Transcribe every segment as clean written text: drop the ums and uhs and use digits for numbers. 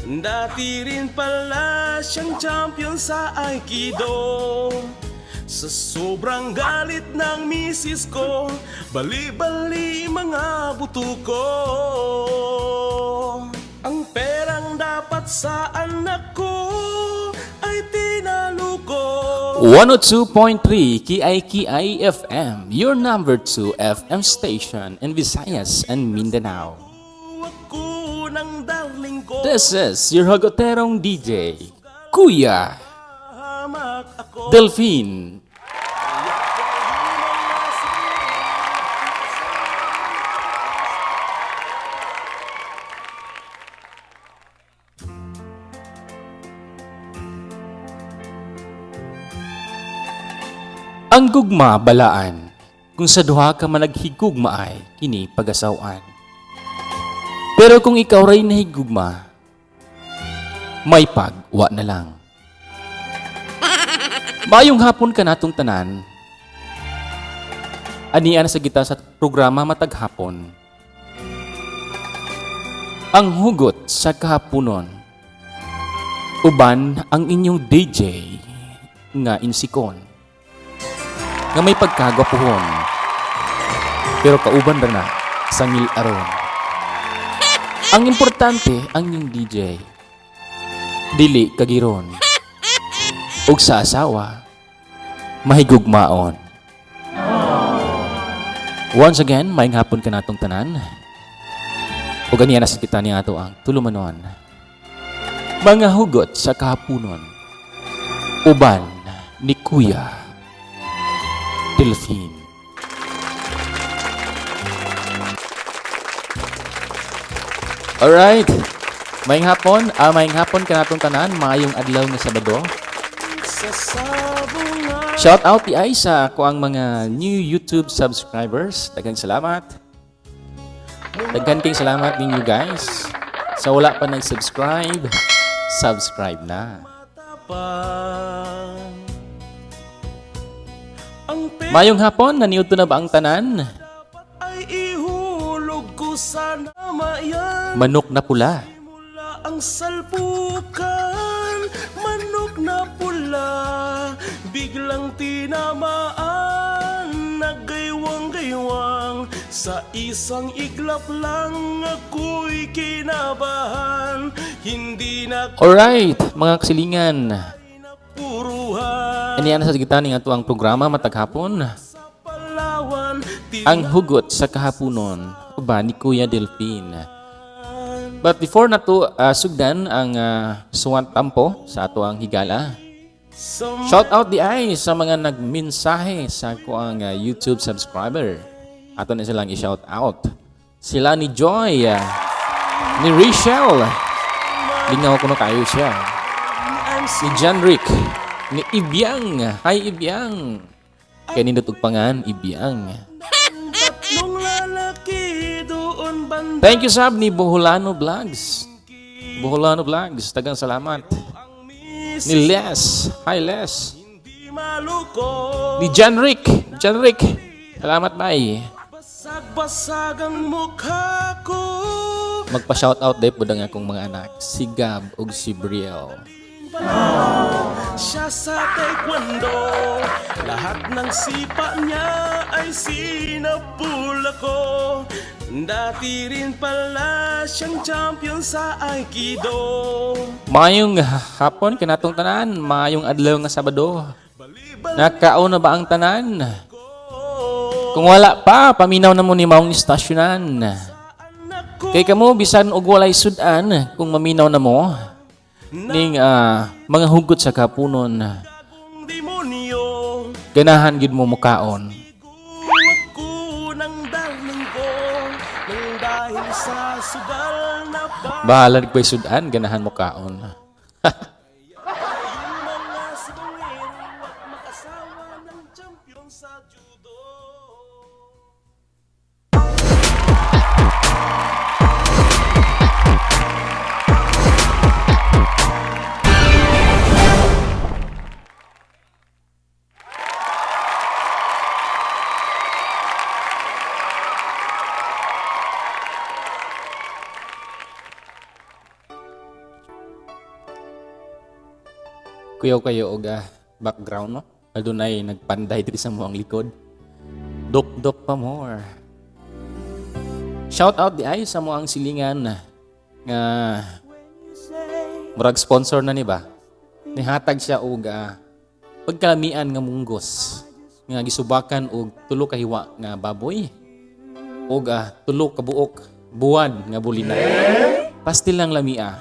Dati rin pala siyang champion sa Aikido. Sa sobrang galit ng misis ko, bali-bali mga buto ko. Ang perang dapat sa anak ko ay tinalo ko. 102.3 Kiay FM, your number 2 FM station in Visayas and Mindanao. Ako ng darling ko. This is your hagoterong DJ, Kuya Hamak ako. Delphine. Ang gugma balaan, kung sa duha ka managhigugma ay kini pagasawan. Pero kung ikaw ray nahigugma, may pagwa na lang. Mayong hapon ka natong tanan, anian sa kita sa programa Mataghapon. Ang hugot sa kahaponon, uban ang inyong DJ nga insikon. Nga may pagkagwapuhon, pero kauban ra na sangil aron. Ang importante ang inyong DJ, dili kagiron, ug sa asawa, mahigugmaon. Once again, maayong hapon ka natong tanan, ug aniya na sa kita niya ato ang tulumanon. Mga hugot sa kahaponon, uban ni Kuya Delphine. Alright, maayong hapon ka natong tanan, maayong adlaw nga Sabado. Shout out ti ay sa ko ang mga new YouTube subscribers. Daghang salamat. Daghan kayong salamat ninyo guys. Sa wala pa nag-subscribe, subscribe na. Mayong hapon, naniudto na ba ang tanan? Ay ihulog ko sa namayan. Manok na pula. Mula ang salpukan, manok na pula, biglang tinamaan, nagaywang-gaywang. Sa isang iglap lang ako'y kinabahan, hindi na Alright, mga kasilingan. puruhan. Aniyan na sa gitna ng ato ang programa Mataghapon. Sa Palawan, Ang hugot sa kahaponon, uban ni Kuya Delphine. But before na to sugdan ang suwant tampo sa ato ang higala. Shout out di ay sa mga nagmensahe sa ko ang YouTube subscriber. Ato na silang i-shout out. Sila ni Joy, ni Rachel. Lingaw ko na kayo siya. Ni John Rick, ni Ibyang. Hi Ibyang. Kaya nindot pangan Ibyang. tatlong lalaki doon banda. Thank you sab ni Boholano Vlogs. Boholano Vlogs, tagang salamat. Ni Les, hi Les. Hindi maluko. Ni John Rick, salamat bay. Basag-basag ang mukha ko. Magpa-shoutout day po ng akong mga anak, si Gab ug si Brielle. Siya sa taekwondo, lahat ng sipa niya ay sinapula ko. Dati rin pala siyang champion sa Aikido. Mayong hapon kanatong tanan, mayong adlaw nga Sabado. Nakaon na ba ang tanan? Kung wala pa, paminaw na mo ni maong istasyonan. Kay kamo bisan og walay sudan kung maminaw na mo ning mga hugot sa kapunon. Demonyo, Ganahan gid mo mukaon. ako ng darling ko, nang dahil sa sugal na Bahala ko'y sudan, ganahan mukaon. mga sinuwin at makasawa ng champion sa judo. kuyaw kayo og background no. Adunay nagpanday diri sa moang likod. Dok pa more. Shout out di ay sa moang silingan nga murag sponsor na ni ba. Nihatag siya og pagkalamian nga munggos nga gisubakan og tulo ka hiwa nga baboy og tulo ka buok buwan nga bulina. Pastil lang lamia.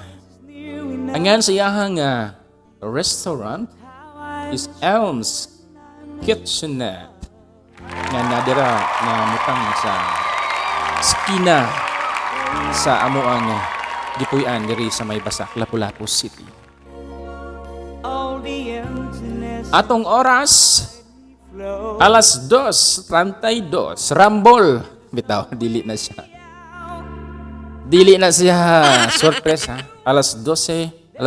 Angan sa iyahang restaurant is Elms Kitchenette nga nadira nga mutang sa skina sa amoang gipuy-an diri sa may Basak, Lapu-Lapu City. Atong oras alas 2:32 Rambol bitaw dili na siya sorpresa alas 2:32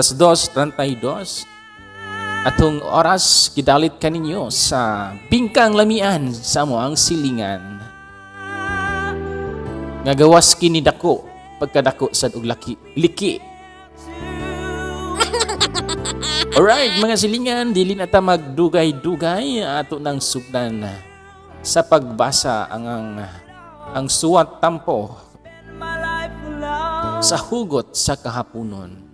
atong oras gidalit kaninyo sa bingkang lamian sa moang silingan nga gawas kini dako pagkadako sad og liki. Alright mga silingan, dili na ta magdugay-dugay ato nang sugdan sa pagbasa ang suwat tampo sa hugot sa kahaponon.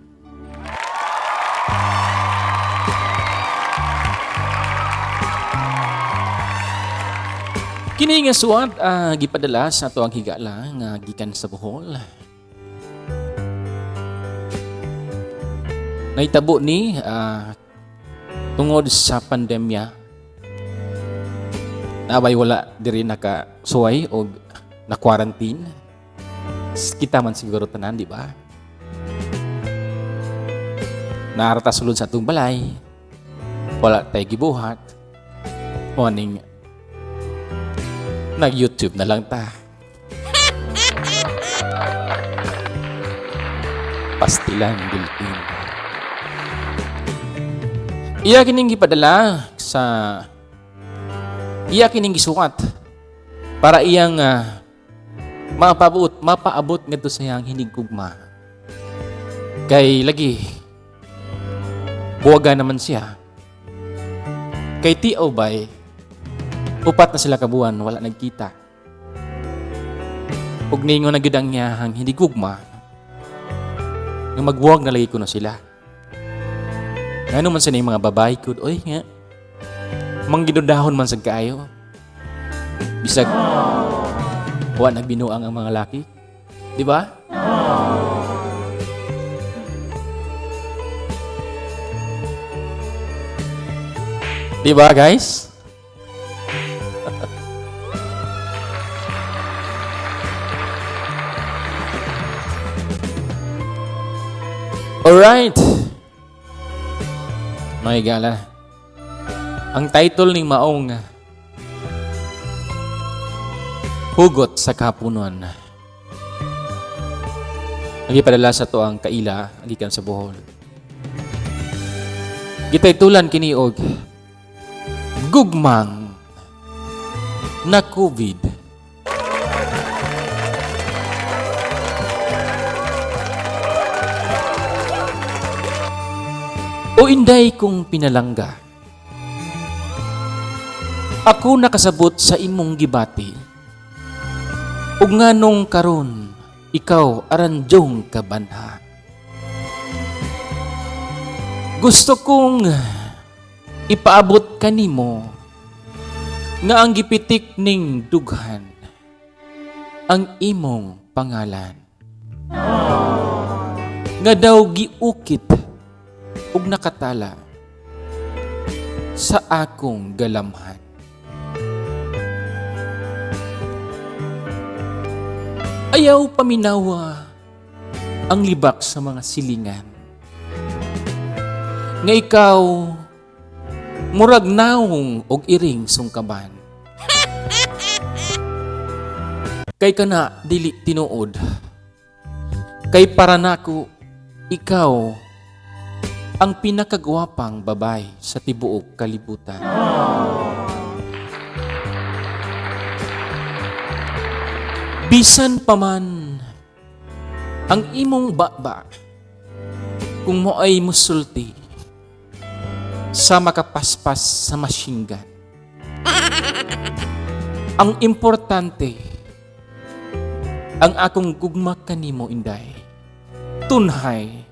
Kini nga suwat gipadala sa ato ang higala nga gikan sa Bohol. Naitabo ni tungod sa pandemya nabay wala diri nakasuway o na-quarantine. Kita man siguro tanan, di ba? Naarata sulod sa atong balay. Wala tayo gibuhat. Morning nag-YouTube na lang ta. Pastilan Gilpin. Iya kining gipadala sa iya kining gisukat para iyang mapaabot ngadto sa iyang hinigugma. Kay lagi buwaga naman siya. Kay Tio Bay upat na sila kabuan wala nagkita. Ug ningon na gid ang iyang hinigugma nga magbuwag na lagi ko na sila. Ano man sa niyang mga babae ko, oy nga, manggidudahon man sa kaayo. Bisag, nagbinuang ang mga laki. Di ba? Di ba, guys? Alright. Mga igala, ang title ning maong hugot sa kahaponon. Nagipadala sa to ang kaila, gikan sa Bohol. Gitaytulan kini og gugmang na COVID. O inday kong pinalangga, ako nakasabot sa imong gibati, ug nganong karon ikaw aranjong kabanha. Gusto kong ipaabot kanimo nga ang gipitik ning dughan ang imong pangalan. Nga daw giukit ug nakatala sa akong galamhan. Ayaw paminawa ang libak sa mga silingan. Nga ikaw murag naong og iring sungkaban. Kay kana dili tinuod. Kay para nako ikaw ang pinakagwapang babae sa tibuok kalibutan. Bisan pa man ang imong baba kung mo ay musulti, sa makapaspas sa machine gun. Ang importante, ang akong gugma kanimo inday, tunhay,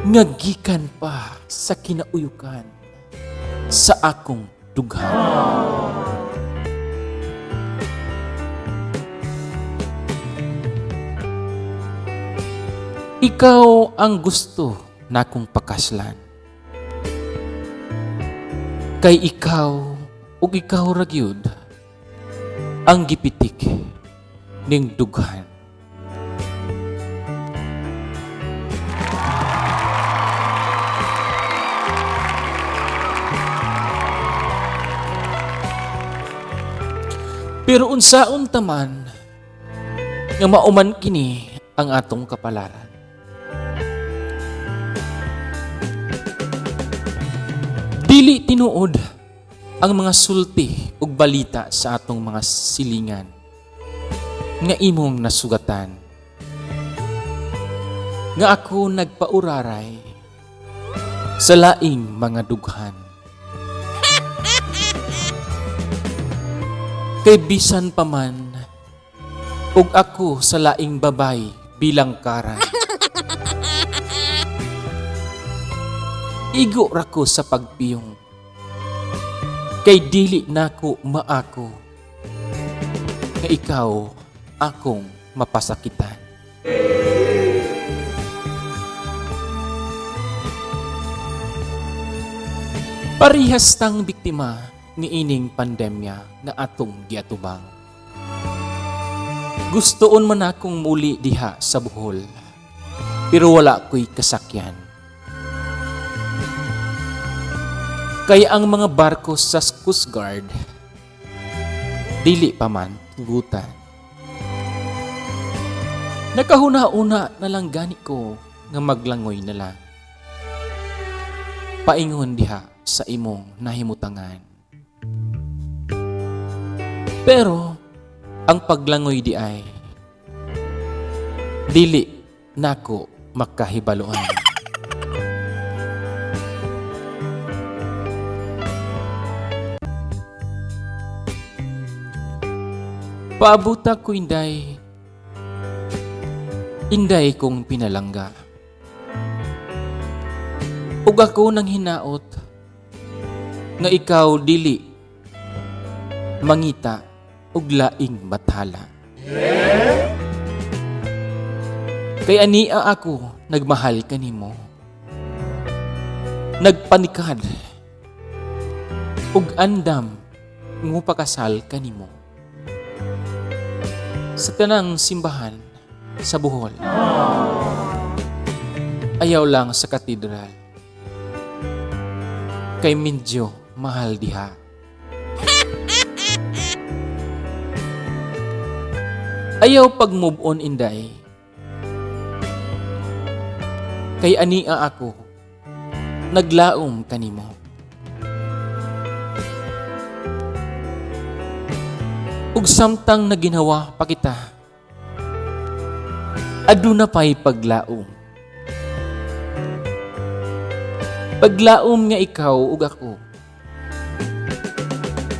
nga gikan pa sa kinauyukan sa akong dughan. Ikaw ang gusto nakong pakaslan. Kay ikaw ug ikaw ra gyud ang gipitik ning dughan. Pero unsaon taman nga mauman kini ang atong kapalaran. Dili tinuod ang mga sulti ug balita sa atong mga silingan nga imong nasugatan. Nga ako nagpauraray sa laing mga dughan. Kay bisan pa man ug ako sa laing babay bilang karan. Igo ra ko sa pagpiyong. Kay dili nako maako nga ikaw akong mapasakitan. Parihas tang biktima ni ining pandemya nga atong giatubang. Gustoon man akong muli diha sa Bohol, pero wala ko'y kasakyan. Kaya ang mga barko sa Coast Guard, dili pa man tugutan. Nakahuna-una na lang gani ko nga maglangoy na lang. Paingon diha sa imong nahimutangan. Pero ang paglangoy di ay dili nako makahibaluan. Paabuta ko inday kong pinalangga. Ug ako nang hinaot nga ikaw dili mangita ug laing bathala. Kay ania ako nagmahal kanimo. Nagpanikad ug andam ngo pakasal kanimo. Sa tanang simbahan sa Bohol. Ayaw lang sa katedral. Kay medyo mahal diha. Ayaw pag move on inday. Kay ania ako naglaom kanimo. Ug samtang naginawa pa kita, aduna pa'y paglaom. Paglaom nga ikaw ug ako,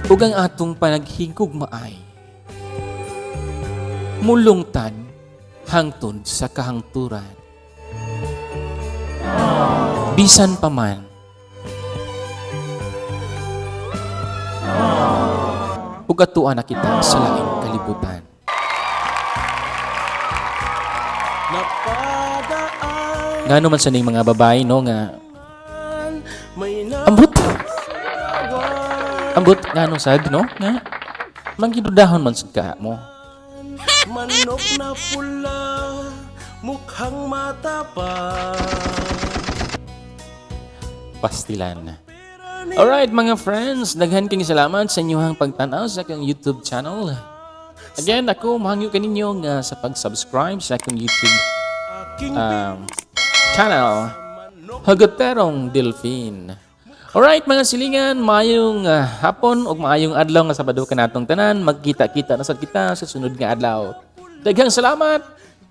ug ang atong panaghingkog maay, mulungtan hangtod sa kahangturan. Bisan pa man, ug atuan na kita sa laing kalibutan. Ngano man sa ning mga babae no nga ambot ngano sad no nga manggidudahon man sad ka mo. Manok na pula, mukhang matapang. Pastilan. Alright mga friends, daghan kang salamat sa inyong pagtanaw sa akong YouTube channel. Again, ako mahangyo kaninyo nga sa pag-subscribe sa akong YouTube channel, Hagoterong Delphine. Alright mga silingan, maayong hapon o maayong adlaw nga Sabado kanatong tanan. Magkita-kita na sad kita sa sunod nga adlaw. Daghang salamat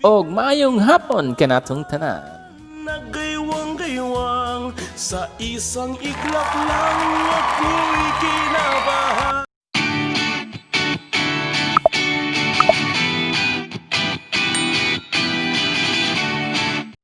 o maayong hapon kanatong tanan. Nagaywang-gaywang Sa isang iglap lang ako'y kinabahan.